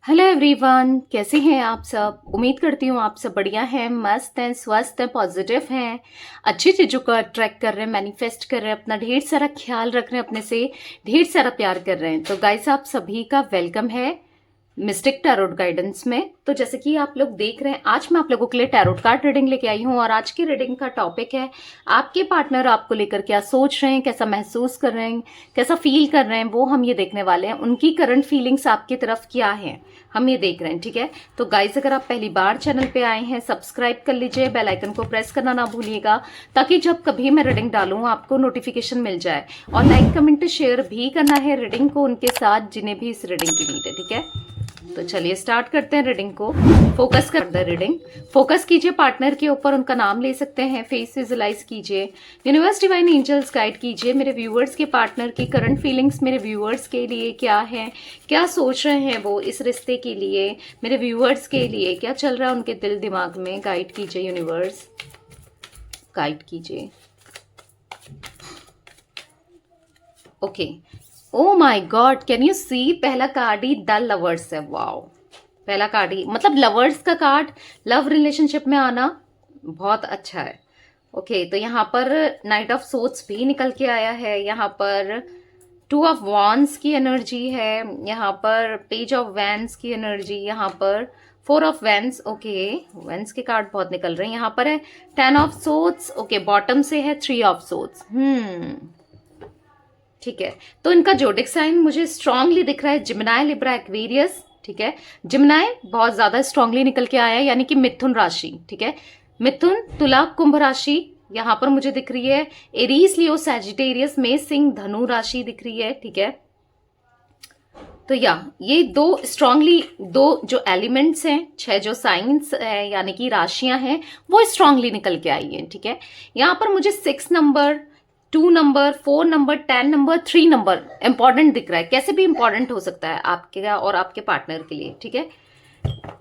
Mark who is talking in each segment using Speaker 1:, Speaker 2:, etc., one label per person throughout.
Speaker 1: Hello everyone, कैसे हैं आप सब। उम्मीद करती हूँ आप सब बढ़िया हैं, मस्त हैं, स्वस्थ हैं, पॉजिटिव हैं, अच्छी चीज़ों को अट्रैक्ट कर रहे हैं, मैनिफेस्ट कर रहे हैं, अपना ढेर सारा ख्याल रख रहे हैं, अपने से ढेर सारा प्यार कर रहे हैं। तो गाइस, आप सभी का वेलकम है मिस्टिक टैरोट गाइडेंस में। तो जैसे कि आप लोग देख रहे हैं, आज मैं आप लोगों के लिए टैरोट कार्ड रीडिंग लेके आई हूँ और आज की रीडिंग का टॉपिक है आपके पार्टनर आपको लेकर क्या सोच रहे हैं, कैसा महसूस कर रहे हैं, कैसा फील कर रहे हैं, वो हम ये देखने वाले हैं। उनकी करंट फीलिंग्स आपकी तरफ क्या है, हम ये देख रहे हैं। ठीक है, तो गाइज अगर आप पहली बार चैनल पे आए हैं, सब्सक्राइब कर लीजिए, बेल आइकन को प्रेस करना ना भूलिएगा, ताकि जब कभी मैं रीडिंग डालूं आपको नोटिफिकेशन मिल जाए। और लाइक कमेंट शेयर भी करना है रीडिंग को उनके साथ जिन्हें भी इस रीडिंग की नीड है। ठीक है, तो चलिए स्टार्ट करते हैं रीडिंग को। फोकस कर द रीडिंग, फोकस कीजिए पार्टनर के ऊपर, उनका नाम ले सकते हैं, फेस विजुअलाइज कीजिए। यूनिवर्स डिवाइन एंजल्स गाइड कीजिए मेरे व्यूअर्स के पार्टनर की करंट फीलिंग्स मेरे व्यूअर्स के लिए क्या है, क्या सोच रहे हैं वो इस रिश्ते के लिए, मेरे व्यूअर्स के लिए क्या चल रहा है उनके दिल दिमाग में। गाइड कीजिए यूनिवर्स, गाइड कीजिए। Okay, oh my god, can you see, पहला कार्ड ही द लवर्स है। वाओ, पहला कार्ड ही मतलब लवर्स का कार्ड, लव रिलेशनशिप में आना बहुत अच्छा है। ओके, तो यहाँ पर नाइट ऑफ सोर्ड्स भी निकल के आया है, यहाँ पर टू ऑफ वॉन्ड्स की एनर्जी है, यहाँ पर पेज ऑफ वैंस की एनर्जी, यहाँ पर four of wands. Okay, wands के कार्ड बहुत निकल रहे हैं। यहाँ पर है ten of swords. Okay, bottom से है थ्री ऑफ सोर्ड्स। ठीक है, तो इनका जोडिक साइन मुझे स्ट्रांगली दिख रहा है जिमिनाई, लिब्रा, एक्वेरियस। ठीक है, जिमिनाई बहुत ज्यादा स्ट्रांगली निकल के आया है, यानी कि मिथुन राशि। ठीक है, मिथुन, तुला, कुंभ राशि यहां पर मुझे दिख रही है। एरीज, लियो, सैजिटेरियस, मेष, सिंह, धनु राशि दिख रही है। ठीक है, तो ये दो स्ट्रांगली, दो जो एलिमेंट्स हैं, छह जो साइंस है यानी कि राशियां हैं, वो स्ट्रांगली निकल के आई हैं। ठीक है, यहां पर मुझे 6 number, 2 number, 4 number, 10 number, 3 number important दिख रहा है। कैसे भी इंपॉर्टेंट हो सकता है आपके और आपके पार्टनर के लिए। ठीक है,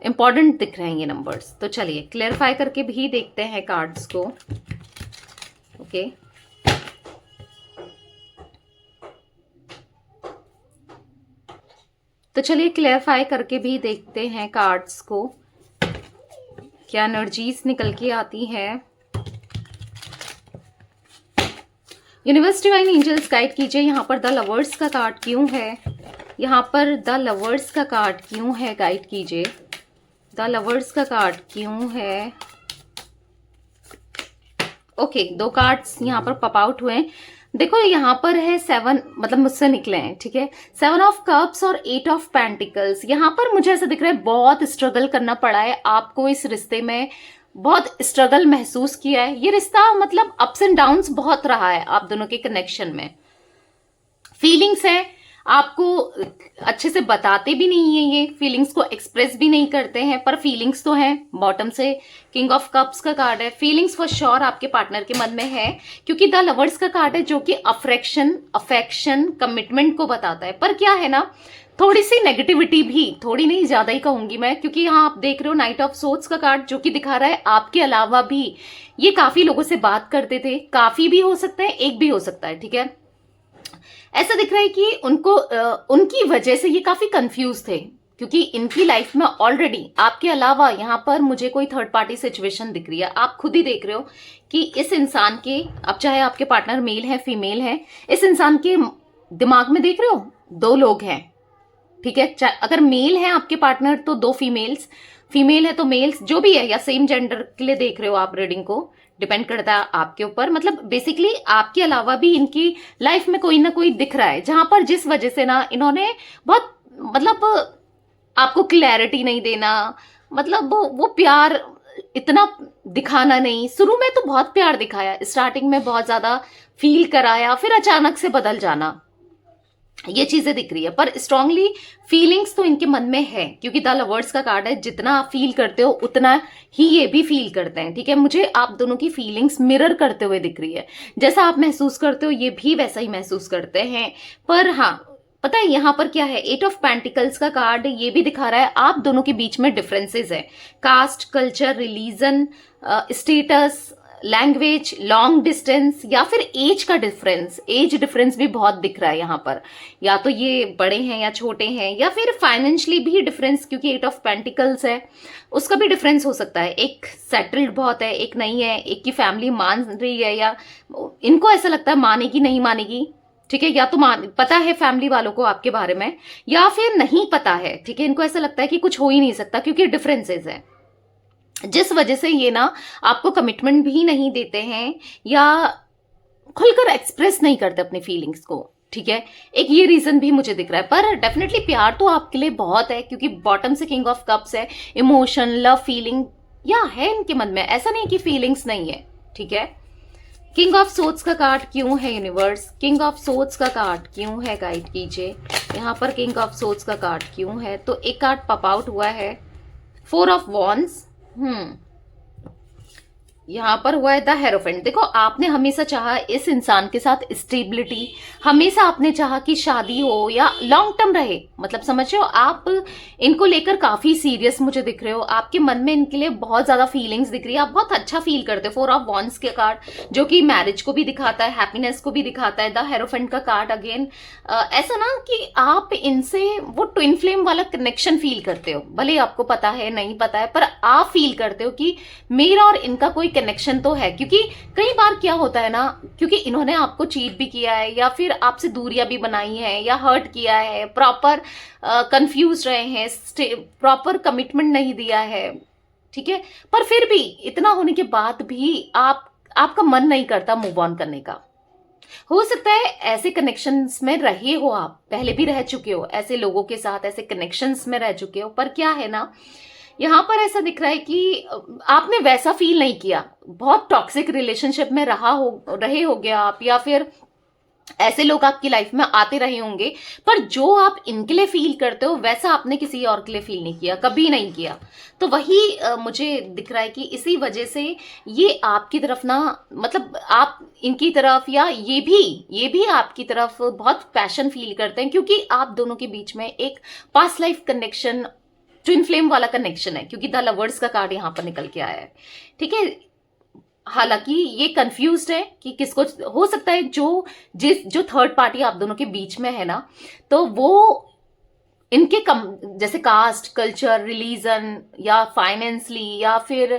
Speaker 1: इंपॉर्टेंट दिख रहे हैं ये नंबर्स। तो चलिए क्लेरिफाई करके भी देखते हैं कार्ड्स को। ओके, तो चलिए क्लेरिफाई करके भी देखते हैं कार्ड्स को, क्या एनर्जीज निकल के आती है। यूनिवर्स डिवाइन एंजल्स गाइड कीजिए, यहाँ पर द लवर्स का कार्ड क्यों है, यहाँ पर द लवर्स का कार्ड क्यों है, गाइड कीजिए। द लवर्स का कार्ड क्यों है। ओके, दो कार्ड्स यहाँ पर पॉप आउट हुए हैं। देखो यहाँ पर है 7, मतलब मुझसे निकले हैं। ठीक है, 7 ऑफ कप्स और 8 ऑफ पेंटिकल्स। यहाँ पर मुझे ऐसा दिख रहा है बहुत स्ट्रगल करना पड़ा है आपको इस रिश्ते में, बहुत स्ट्रगल महसूस किया है। ये रिश्ता मतलब अप्स एंड डाउन्स बहुत रहा है आप दोनों के कनेक्शन में। फीलिंग्स है, आपको अच्छे से बताते भी नहीं है, ये फीलिंग्स को एक्सप्रेस भी नहीं करते हैं, पर फीलिंग्स तो हैं। बॉटम से किंग ऑफ कप्स का कार्ड है। फीलिंग्स फॉर श्योर आपके पार्टनर के मन में है, क्योंकि द लवर्स का कार्ड है जो कि अफेक्शन, कमिटमेंट को बताता है। पर क्या है ना, थोड़ी सी नेगेटिविटी भी, थोड़ी नहीं ज्यादा ही कहूंगी मैं, क्योंकि यहाँ आप देख रहे हो नाइट ऑफ सोर्ड्स का कार्ड जो कि दिखा रहा है आपके अलावा भी ये काफी लोगों से बात करते थे। काफी भी हो सकता है, एक भी हो सकता है। ठीक है, ऐसा दिख रहा है कि उनको उनकी वजह से ये काफी कंफ्यूज थे, क्योंकि इनकी लाइफ में ऑलरेडी आपके अलावा यहाँ पर मुझे कोई थर्ड पार्टी सिचुएशन दिख रही है। आप खुद ही देख रहे हो कि इस इंसान के, अब चाहे आपके पार्टनर मेल है फीमेल है, इस इंसान के दिमाग में देख रहे हो दो लोग हैं। ठीक है, अगर मेल है आपके पार्टनर तो दो फीमेल्स, फीमेल है तो मेल्स, जो भी है, या सेम जेंडर के लिए देख रहे हो आप रीडिंग को, डिपेंड करता है आपके ऊपर। मतलब बेसिकली आपके अलावा भी इनकी लाइफ में कोई ना कोई दिख रहा है, जहां पर जिस वजह से ना इन्होंने बहुत मतलब आपको क्लैरिटी नहीं देना, मतलब वो प्यार इतना दिखाना नहीं। शुरू में तो बहुत प्यार दिखाया, स्टार्टिंग में बहुत ज्यादा फील कराया, फिर अचानक से बदल जाना, ये चीजें दिख रही है। पर स्ट्रांगली फीलिंग्स तो इनके मन में है, क्योंकि द लवर्स का कार्ड है। जितना आप फील करते हो उतना ही ये भी फील करते हैं। ठीक है, मुझे आप दोनों की फीलिंग्स मिरर करते हुए दिख रही है। जैसा आप महसूस करते हो ये भी वैसा ही महसूस करते हैं। पर हाँ, पता है यहाँ पर क्या है, 8 ऑफ पेंटिकल्स का कार्ड ये भी दिखा रहा है आप दोनों के बीच में डिफरेंसेस है। Caste, culture, religion, status, language, long distance या फिर एज का डिफरेंस, एज डिफरेंस भी बहुत दिख रहा है यहाँ पर। या तो ये बड़े हैं या छोटे हैं, या फिर फाइनेंशियली भी डिफरेंस, क्योंकि 8 ऑफ पेंटिकल्स है, उसका भी डिफरेंस हो सकता है। एक सेटल्ड बहुत है, एक नहीं है, एक की फैमिली मान रही है या इनको ऐसा लगता है मानेगी नहीं मानेगी, ठीक है, या तो पता है फैमिली वालों को आपके बारे में, या फिर नहीं पता है, ठीक है, इनको ऐसा लगता है कि कुछ हो ही नहीं सकता क्योंकि डिफरेंसेस है, जिस वजह से ये ना आपको कमिटमेंट भी नहीं देते हैं या खुलकर एक्सप्रेस नहीं करते अपनी फीलिंग्स को, ठीक है। एक ये रीजन भी मुझे दिख रहा है, पर डेफिनेटली प्यार तो आपके लिए बहुत है, क्योंकि बॉटम से किंग ऑफ कप्स है, इमोशन, लव, फीलिंग या है इनके मन में, ऐसा नहीं कि फीलिंग्स नहीं है, ठीक है। किंग ऑफ सोर्ड्स का कार्ड क्यों है यूनिवर्स, किंग ऑफ सोर्ड्स का कार्ड क्यों है, गाइड कीजिए। यहाँ पर किंग ऑफ सोर्ड्स का कार्ड क्यों है, तो एक कार्ड पॉप आउट हुआ है, 4 ऑफ वॉन्ड्स। यहाँ पर हुआ है द हेरोफेंट। देखो, आपने हमेशा चाहा इस इंसान के साथ स्टेबिलिटी, हमेशा आपने चाहा कि शादी हो या लॉन्ग टर्म रहे, मतलब समझ रहे हो, आप इनको लेकर काफी सीरियस मुझे दिख रहे हो, आपके मन में इनके लिए बहुत ज्यादा फीलिंग्स दिख रही है, आप बहुत अच्छा फील करते हो। 4 ऑफ वॉन्ड्स के कार्ड जो कि मैरिज को भी दिखाता है, हैप्पीनेस को भी दिखाता है। द हेरोफेंट का कार्ड अगेन ऐसा ना कि आप इनसे वो ट्विन फ्लेम वाला कनेक्शन फील करते हो, भले आपको पता है नहीं पता है, पर आप फील करते हो कि मेरा और इनका कोई कनेक्शन तो है। क्योंकि कई बार क्या होता है ना, क्योंकि इन्होंने आपको चीट भी किया है या फिर आपसे दूरियां भी बनाई हैं या हर्ट किया है, प्रॉपर कंफ्यूज रहे हैं, प्रॉपर कमिटमेंट नहीं दिया है, ठीक है, पर फिर भी इतना होने के बाद भी आपका मन नहीं करता मूव ऑन करने का। हो सकता है ऐसे कनेक्शंस में रहे हो, आप पहले भी रह चुके हो, ऐसे लोगों के साथ ऐसे कनेक्शंस में रह चुके हो, पर क्या है ना, यहाँ पर ऐसा दिख रहा है कि आपने वैसा फील नहीं किया, बहुत टॉक्सिक रिलेशनशिप में रहे होगे आप, या फिर ऐसे लोग आपकी लाइफ में आते रहे होंगे, पर जो आप इनके लिए फील करते हो वैसा आपने किसी और के लिए फील नहीं किया, कभी नहीं किया। तो वही मुझे दिख रहा है कि इसी वजह से ये आपकी तरफ ना, मतलब आप इनकी तरफ या ये भी आपकी तरफ बहुत पैशन फील करते हैं, क्योंकि आप दोनों के बीच में एक past life connection, twin flame वाला कनेक्शन है, क्योंकि द लवर्स का कार्ड यहाँ पर निकल के आया है, ठीक है। हालांकि ये कंफ्यूज्ड है कि किसको, हो सकता है जो थर्ड पार्टी आप दोनों के बीच में है ना, तो वो इनके जैसे कास्ट, कल्चर, रिलीजन या फाइनेंशियली या फिर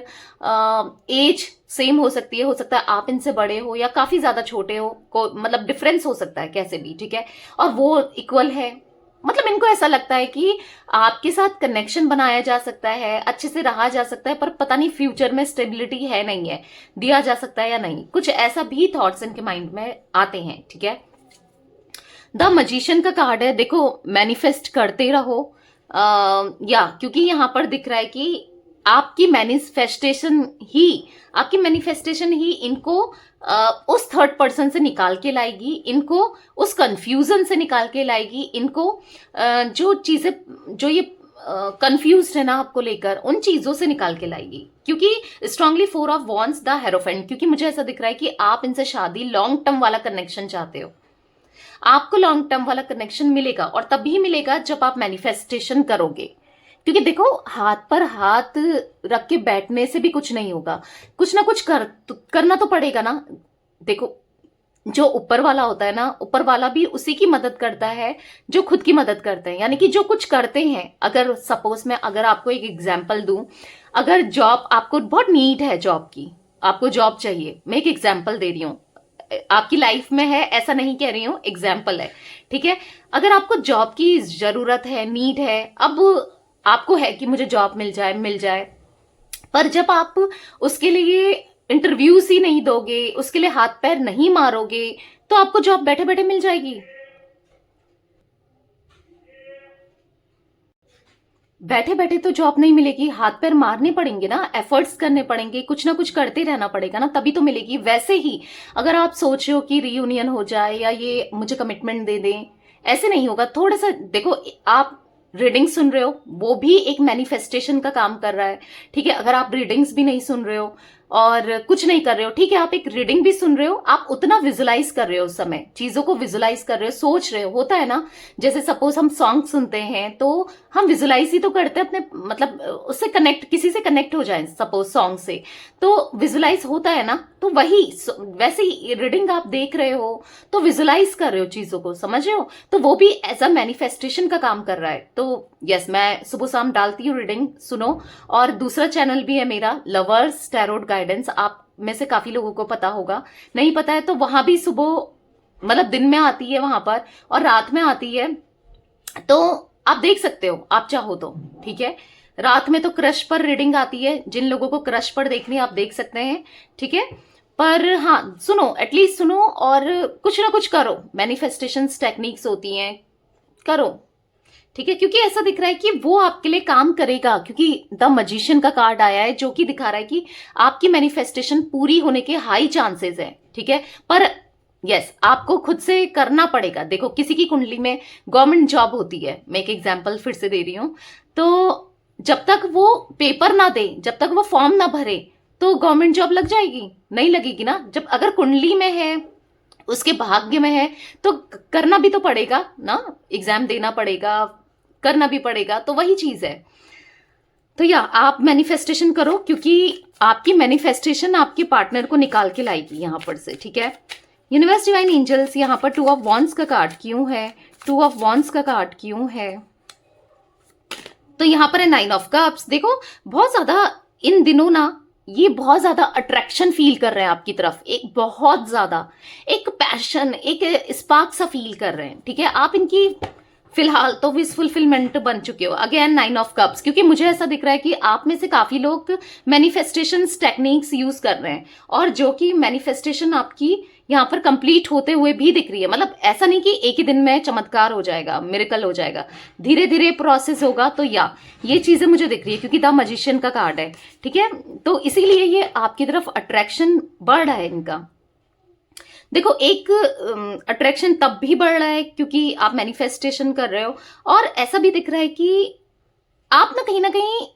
Speaker 1: एज सेम हो सकती है, हो सकता है आप इनसे बड़े हो या काफी ज्यादा छोटे हो, मतलब डिफरेंस हो सकता है कैसे भी, ठीक है, और वो इक्वल है। मतलब इनको ऐसा लगता है कि आपके साथ कनेक्शन बनाया जा सकता है, अच्छे से रहा जा सकता है, पर पता नहीं फ्यूचर में स्टेबिलिटी है नहीं है, दिया जा सकता है या नहीं, कुछ ऐसा भी थॉट्स इनके माइंड में आते हैं, ठीक है। द मजिशियन का कार्ड है। देखो, मैनिफेस्ट करते रहो, क्योंकि यहां पर दिख रहा है कि आपकी मैनिफेस्टेशन ही इनको उस थर्ड पर्सन से निकाल के लाएगी, इनको उस कंफ्यूजन से निकाल के लाएगी, इनको जो चीजें, जो ये कंफ्यूज है ना आपको लेकर, उन चीजों से निकाल के लाएगी। क्योंकि strongly 4 of wands, the hierophant, क्योंकि मुझे ऐसा दिख रहा है कि आप इनसे शादी, लॉन्ग टर्म वाला कनेक्शन चाहते हो, आपको लॉन्ग टर्म वाला कनेक्शन मिलेगा, और तभी मिलेगा जब आप मैनिफेस्टेशन करोगे। क्योंकि देखो, हाथ पर हाथ रख के बैठने से भी कुछ नहीं होगा, कुछ ना कुछ करना तो पड़ेगा ना। देखो, जो ऊपर वाला होता है ना, ऊपर वाला भी उसी की मदद करता है जो खुद की मदद करते हैं, यानी कि जो कुछ करते हैं। अगर सपोज मैं अगर आपको एक एग्जांपल दूं, अगर जॉब आपको बहुत नीड है, जॉब की, आपको जॉब चाहिए, मैं एक एग्जांपल दे रही हूँ, आपकी लाइफ में है ऐसा नहीं कह रही हूँ, एग्जाम्पल है, ठीक है। अगर आपको जॉब की जरूरत है, नीड है, अब आपको है कि मुझे जॉब मिल जाए, पर जब आप उसके लिए इंटरव्यूज ही नहीं दोगे, उसके लिए हाथ पैर नहीं मारोगे, तो आपको जॉब बैठे बैठे मिल जाएगी? बैठे बैठे तो जॉब नहीं मिलेगी, हाथ पैर मारने पड़ेंगे ना, एफर्ट्स करने पड़ेंगे, कुछ ना कुछ करते रहना पड़ेगा ना, तभी तो मिलेगी। वैसे ही अगर आप सोच रहे हो कि रियूनियन हो जाए या ये मुझे कमिटमेंट दे दें, ऐसे नहीं होगा। थोड़ा सा देखो, आप रीडिंग सुन रहे हो, वो भी एक मैनिफेस्टेशन का काम कर रहा है, ठीक है। अगर आप रीडिंग्स भी नहीं सुन रहे हो, और कुछ नहीं कर रहे हो, ठीक है, आप एक रीडिंग भी सुन रहे हो, आप उतना विजुलाइज कर रहे हो, उस समय चीजों को विजुलाइज कर रहे हो, सोच रहे हो, होता है ना। जैसे सपोज हम सॉन्ग सुनते हैं तो हम विजुलाइज ही तो करते हैं अपने, मतलब उससे कनेक्ट, किसी से कनेक्ट हो जाए सपोज सॉन्ग से, तो विजुलाइज होता है ना। तो वही वैसे ही रीडिंग आप देख रहे हो तो विजुलाइज कर रहे हो चीजों को, समझ रहे हो, तो वो भी एज अ मैनिफेस्टेशन का काम कर रहा है। तो यस, मैं सुबह शाम डालती हूँ रीडिंग, सुनो। और दूसरा चैनल भी है मेरा, लवर्स टैरोट गाइडेंस, आप में से काफी लोगों को पता होगा, नहीं पता है तो वहां भी सुबह मतलब दिन में आती है वहां पर, और रात में आती है, तो आप देख सकते हो आप चाहो तो, ठीक है। रात में तो क्रश पर रीडिंग आती है, जिन लोगों को क्रश पर देखनी है आप देख सकते हैं, ठीक है। पर हाँ, सुनो, एटलीस्ट सुनो और कुछ ना कुछ करो, मैनिफेस्टेशंस टेक्निक्स होती हैं, करो, ठीक है, क्योंकि ऐसा दिख रहा है कि वो आपके लिए काम करेगा, क्योंकि द मजिशियन का कार्ड आया है जो कि दिखा रहा है कि आपकी मैनिफेस्टेशन पूरी होने के हाई चांसेस है, ठीक है। पर यस, आपको खुद से करना पड़ेगा। देखो, किसी की कुंडली में गवर्नमेंट जॉब होती है, मैं एक एग्जांपल फिर से दे रही हूं, तो जब तक वो पेपर ना दे, जब तक वो फॉर्म ना भरे, तो गवर्नमेंट जॉब लग जाएगी? नहीं लगेगी ना। जब अगर कुंडली में है, उसके भाग्य में है, तो करना भी तो पड़ेगा ना, एग्जाम देना पड़ेगा, करना भी पड़ेगा, तो वही चीज है। तो या आप मैनिफेस्टेशन करो, क्योंकि आपकी मैनिफेस्टेशन आपके पार्टनर को निकाल के लाएगी यहां पर से, ठीक है। यूनिवर्स डिवाइन एंजल्स, यहां पर 2 ऑफ वॉन्ड्स का कार्ड क्यों है? 2 ऑफ वॉन्ड्स का कार्ड क्यों है? तो यहां पर है 9 ऑफ कप्स। देखो, बहुत ज्यादा इन दिनों ना, ये बहुत ज्यादा अट्रैक्शन फील कर रहे हैं आपकी तरफ, एक बहुत ज्यादा एक पैशन, एक स्पार्क सा फील कर रहे हैं, ठीक है। आप इनकी फिलहाल तो विश फुलफिलमेंट बन चुके हो। अगेन 9 ऑफ कप्स, क्योंकि मुझे ऐसा दिख रहा है कि आप में से काफी लोग मैनिफेस्टेशन टेक्निक्स यूज कर रहे हैं, और जो कि मैनिफेस्टेशन आपकी यहाँ पर कंप्लीट होते हुए भी दिख रही है। मतलब ऐसा नहीं कि एक ही दिन में चमत्कार हो जाएगा, मिरेकल हो जाएगा, धीरे धीरे प्रोसेस होगा। तो या ये चीजें मुझे दिख रही है, क्योंकि द मजिशियन का कार्ड है, ठीक है। तो इसीलिए ये आपकी तरफ अट्रैक्शन बढ़ रहा है इनका। देखो, एक अट्रैक्शन तब भी बढ़ रहा है क्योंकि आप मैनिफेस्टेशन कर रहे हो, और ऐसा भी दिख रहा है कि आप ना कहीं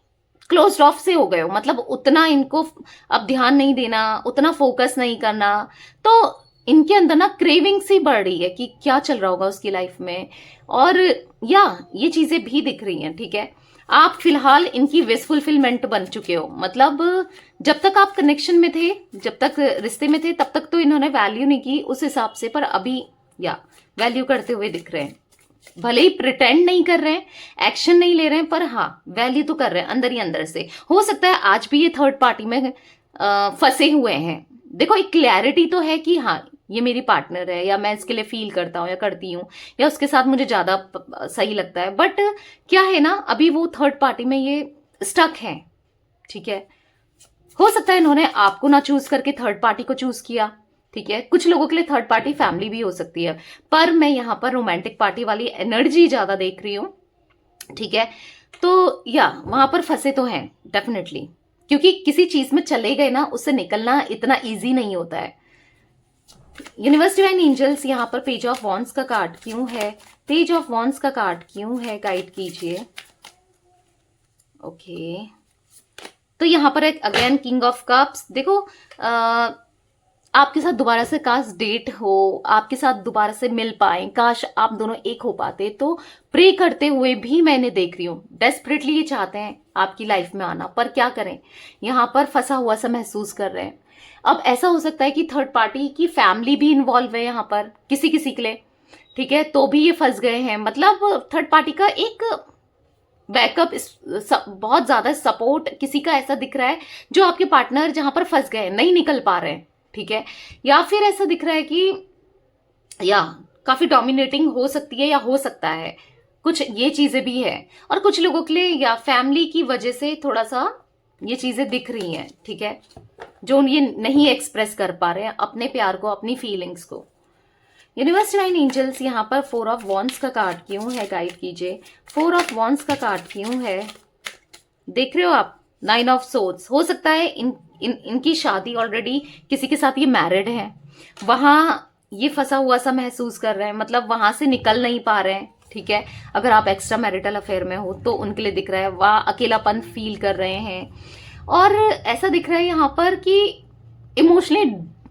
Speaker 1: क्लोज ऑफ से हो गए हो, मतलब उतना इनको अब ध्यान नहीं देना, उतना फोकस नहीं करना, तो इनके अंदर ना क्रेविंग्स ही बढ़ रही है कि क्या चल रहा होगा उसकी लाइफ में, और या ये चीजें भी दिख रही हैं, ठीक है। आप फिलहाल इनकी विश फुलफिलमेंट बन चुके हो, मतलब जब तक आप कनेक्शन में थे, जब तक रिश्ते में थे, तब तक तो इन्होंने वैल्यू नहीं की उस हिसाब से, पर अभी या वैल्यू करते हुए दिख रहे हैं। भले ही प्रिटेंड नहीं कर रहे हैं, एक्शन नहीं ले रहे हैं, पर हाँ वैल्यू तो कर रहे हैं अंदर ही अंदर से। हो सकता है आज भी ये थर्ड पार्टी में फंसे हुए हैं। देखो, एक क्लैरिटी तो है कि हाँ ये मेरी पार्टनर है, या मैं इसके लिए फील करता हूँ या करती हूँ, या उसके साथ मुझे ज्यादा सही लगता है, बट क्या है ना, अभी वो थर्ड पार्टी में ये स्टक है, ठीक है। हो सकता है इन्होंने आपको ना चूज करके थर्ड पार्टी को चूज किया, ठीक है। कुछ लोगों के लिए थर्ड पार्टी फैमिली भी हो सकती है, पर मैं यहां पर रोमांटिक पार्टी वाली एनर्जी ज्यादा देख रही हूं, ठीक है। तो या वहां पर फंसे तो हैं डेफिनेटली, क्योंकि किसी चीज में चले गए ना, उससे निकलना इतना इजी नहीं होता है। यूनिवर्स डिवाइन एंजल्स, यहाँ पर पेज ऑफ वॉन्ड्स का कार्ड क्यों है? पेज ऑफ वॉन्ड्स का कार्ड क्यों है? गाइड कीजिए। ओके, तो यहाँ पर एक अगेन किंग ऑफ कप्स। देखो, आपके साथ दोबारा से काश डेट हो, आपके साथ दोबारा से मिल पाए, काश आप दोनों एक हो पाते, तो प्रे करते हुए भी मैंने देख रही हूँ, डेस्परेटली ये चाहते हैं आपकी लाइफ में आना, पर क्या करें, यहाँ पर फंसा हुआ सा महसूस कर रहे हैं। अब ऐसा हो सकता है कि थर्ड पार्टी की फैमिली भी इन्वॉल्व है यहाँ पर किसी किसी के लिए, ठीक है, तो भी ये फंस गए हैं। मतलब थर्ड पार्टी का एक बैकअप, बहुत ज्यादा सपोर्ट किसी का ऐसा दिख रहा है, जो आपके पार्टनर जहां पर फंस गए, नहीं निकल पा रहे हैं, ठीक है। या फिर ऐसा दिख रहा है कि या काफी डोमिनेटिंग हो सकती है, या हो सकता है कुछ ये चीजें भी है, और कुछ लोगों के लिए या फैमिली की वजह से थोड़ा सा ये चीजें दिख रही हैं, ठीक है, जो ये नहीं एक्सप्रेस कर पा रहे हैं अपने प्यार को, अपनी फीलिंग्स को। यूनिवर्स डिवाइन एंजल्स, यहाँ पर 4 ऑफ वॉन्ड्स का कार्ड क्यों है? गाइड कीजिए। 4 ऑफ वॉन्ड्स का कार्ड क्यों है? देख रहे हो आप 9 ऑफ सोर्ड्स। हो सकता है इनकी शादी ऑलरेडी किसी के साथ ये मैरिड है, वहां ये फंसा हुआ सा महसूस कर रहे हैं, मतलब वहां से निकल नहीं पा रहे हैं, ठीक है। अगर आप एक्स्ट्रा मैरिटल अफेयर में हो तो उनके लिए दिख रहा है, वह अकेलापन फील कर रहे हैं, और ऐसा दिख रहा है यहाँ पर कि इमोशनली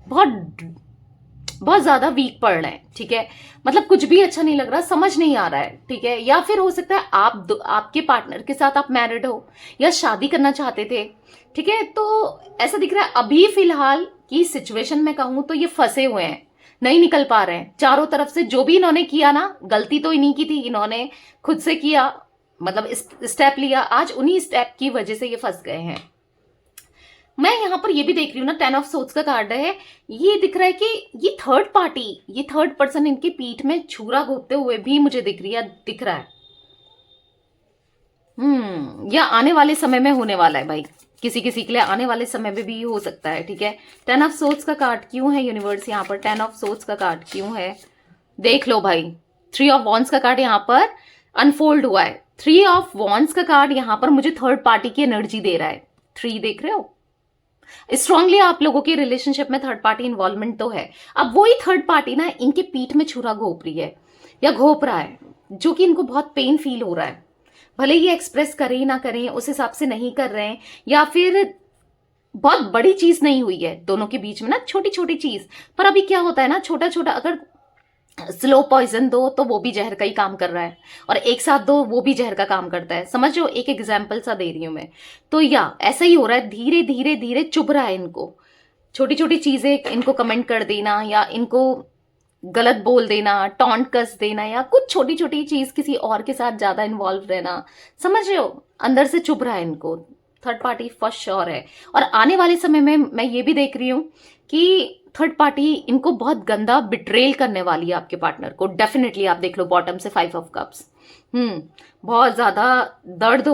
Speaker 1: बहुत बहुत ज्यादा वीक पड़ रहे हैं, ठीक है। मतलब कुछ भी अच्छा नहीं लग रहा, समझ नहीं आ रहा है, ठीक है। या फिर हो सकता है आपके पार्टनर के साथ आप मैरिड हो या शादी करना चाहते थे, ठीक है। तो ऐसा दिख रहा है अभी फिलहाल की सिचुएशन में कहूं तो ये फंसे हुए हैं, नहीं निकल पा रहे हैं। चारों तरफ से जो भी इन्होंने किया ना, गलती तो इन्हीं की थी, इन्होंने खुद से किया, मतलब स्टेप लिया, आज उन्हीं स्टेप की वजह से ये फंस गए हैं। मैं यहाँ पर ये भी देख रही हूँ ना, 10 ऑफ सोर्ड्स का कार्ड है। ये दिख रहा है कि ये थर्ड पार्टी, ये थर्ड पर्सन इनकी पीठ में छुरा घोंपते हुए भी मुझे दिख रहा है। या आने वाले समय में होने वाला है भाई, किसी किसी के लिए आने वाले समय में भी हो सकता है, ठीक है। 10 ऑफ सोर्ड्स का कार्ड क्यों है यूनिवर्स यहाँ पर? 10 ऑफ सोर्ड्स का कार्ड क्यों है? देख लो भाई, 3 ऑफ वॉन्ड्स का कार्ड यहाँ पर अनफोल्ड हुआ है। 3 ऑफ वॉन्ड्स का कार्ड यहाँ पर मुझे थर्ड पार्टी की एनर्जी दे रहा है। 3 देख रहे हो, स्ट्रांगली आप लोगों के रिलेशनशिप में थर्ड पार्टी इन्वॉल्वमेंट तो है। अब वही थर्ड पार्टी ना इनके पीठ में छुरा घोंप रही है या घोंप रहा है, जो कि इनको बहुत पेन फील हो रहा है। भले ही एक्सप्रेस करें ना करें, उस हिसाब से नहीं कर रहे हैं, या फिर बहुत बड़ी चीज नहीं हुई है दोनों के बीच में ना, छोटी छोटी चीज। पर अभी क्या होता है ना, छोटा छोटा अगर स्लो पॉइजन दो तो वो भी जहर का ही काम कर रहा है, और एक साथ दो वो भी जहर का काम करता है। समझ लो, एक एग्जाम्पल सा दे रही हूं मैं। तो या ऐसा ही हो रहा है, धीरे धीरे धीरे चुभ रहा है इनको। छोटी छोटी चीजें इनको कमेंट कर देना, या इनको गलत बोल देना, टॉन्ट कस देना, या कुछ छोटी छोटी चीज किसी और के साथ ज्यादा इन्वॉल्व रहना, समझ रहे हो, अंदर से चुभ रहा है इनको। थर्ड पार्टी फर्स्ट श्योर है। और आने वाले समय में मैं ये भी देख रही हूं कि थर्ड पार्टी इनको बहुत गंदा बिट्रेल करने वाली है, आपके पार्टनर को। डेफिनेटली आप देख लो बॉटम से 5 ऑफ कप्स, बहुत ज्यादा दर्द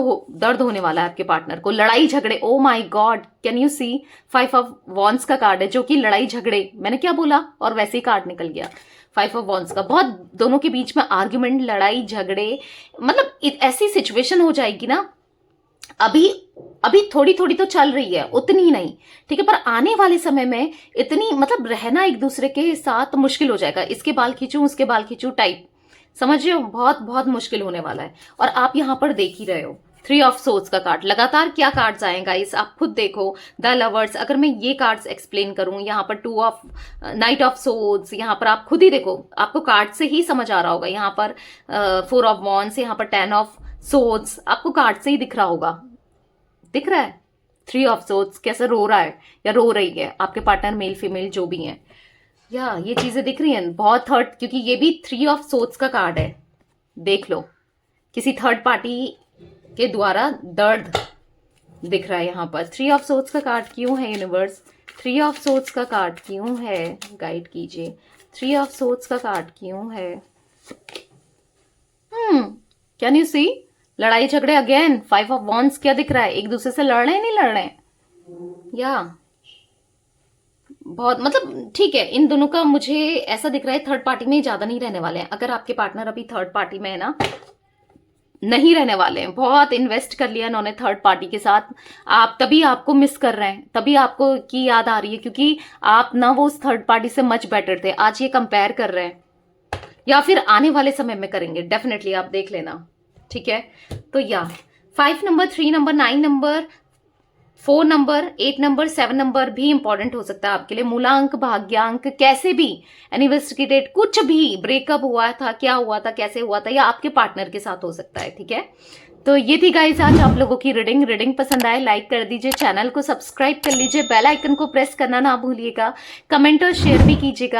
Speaker 1: होने वाला है आपके पार्टनर को, लड़ाई झगड़े। Oh my god, can you see, 5 of wands का कार्ड है, जो कि लड़ाई झगड़े, मैंने क्या बोला और वैसे ही कार्ड निकल गया 5 ऑफ वॉन्ड्स का। बहुत दोनों के बीच में आर्ग्यूमेंट, लड़ाई झगड़े, मतलब ऐसी सिचुएशन हो जाएगी ना। अभी अभी थोड़ी थोड़ी तो चल रही है, उतनी नहीं, ठीक है। पर आने वाले समय में इतनी, मतलब रहना एक दूसरे के साथ मुश्किल हो जाएगा। इसके बाल खींचूं, उसके बाल खींचूं टाइप, समझ रहे हो, बहुत बहुत मुश्किल होने वाला है। और आप यहाँ पर देख ही रहे हो 3 ऑफ सोर्ड्स का कार्ड। लगातार क्या कार्ड्स आएगा इस, आप खुद देखो। द लवर्स, अगर मैं ये कार्ड्स एक्सप्लेन करूं, यहाँ पर 2 ऑफ नाइट ऑफ सोर्ड्स, यहाँ पर आप खुद ही देखो, आपको कार्ड से ही समझ आ रहा होगा। यहाँ पर 4 ऑफ वॉन्ड्स, यहाँ पर 10 ऑफ सोर्ड्स, आपको कार्ड से ही दिख रहा होगा। दिख रहा है 3 ऑफ सोर्ड्स कैसे रो रहा है या रो रही है, आपके पार्टनर मेल फीमेल जो भी हैं, या ये चीजें दिख रही हैं बहुत हर्ट, क्योंकि ये भी 3 ऑफ सोर्ड्स का कार्ड है। देख लो, किसी थर्ड पार्टी के द्वारा दर्द दिख रहा है यहाँ पर। 3 ऑफ सोर्ड्स का कार्ड क्यों है यूनिवर्स? 3 ऑफ सोर्ड्स का कार्ड क्यों है, गाइड कीजिए। 3 ऑफ सोर्ड्स का कार्ड क्यों है? कैन यू सी, लड़ाई झगड़े अगेन। 5 ऑफ वॉन्ड्स क्या दिख रहा है, एक दूसरे से लड़ रहे हैं, नहीं लड़ रहे हैं, या बहुत, मतलब ठीक है। इन दोनों का मुझे ऐसा दिख रहा है थर्ड पार्टी में ज्यादा नहीं रहने वाले हैं। अगर आपके पार्टनर अभी थर्ड पार्टी में है ना, नहीं रहने वाले हैं। बहुत इन्वेस्ट कर लिया इन्होंने थर्ड पार्टी के साथ, आप तभी आपको मिस कर रहे हैं, तभी आपको की याद आ रही है, क्योंकि आप ना वो उस थर्ड पार्टी से मच बेटर थे। आज ये कंपेयर कर रहे हैं, या फिर आने वाले समय में करेंगे, डेफिनेटली आप देख लेना, ठीक है। तो या 5 number, 3 number, 9 number, 4 number, 8 number, 7 number भी इंपॉर्टेंट हो सकता है आपके लिए। मूलांक, भाग्यांक, कैसे भी, एनिवर्सरी की डेट, कुछ भी, ब्रेकअप हुआ था, क्या हुआ था, कैसे हुआ था, या आपके पार्टनर के साथ हो सकता है, ठीक है। तो ये थी गाइस आज आप लोगों की रीडिंग पसंद आए लाइक कर दीजिए, चैनल को सब्सक्राइब कर लीजिए, बेल आइकन को प्रेस करना ना भूलिएगा, कमेंट और शेयर भी कीजिएगा।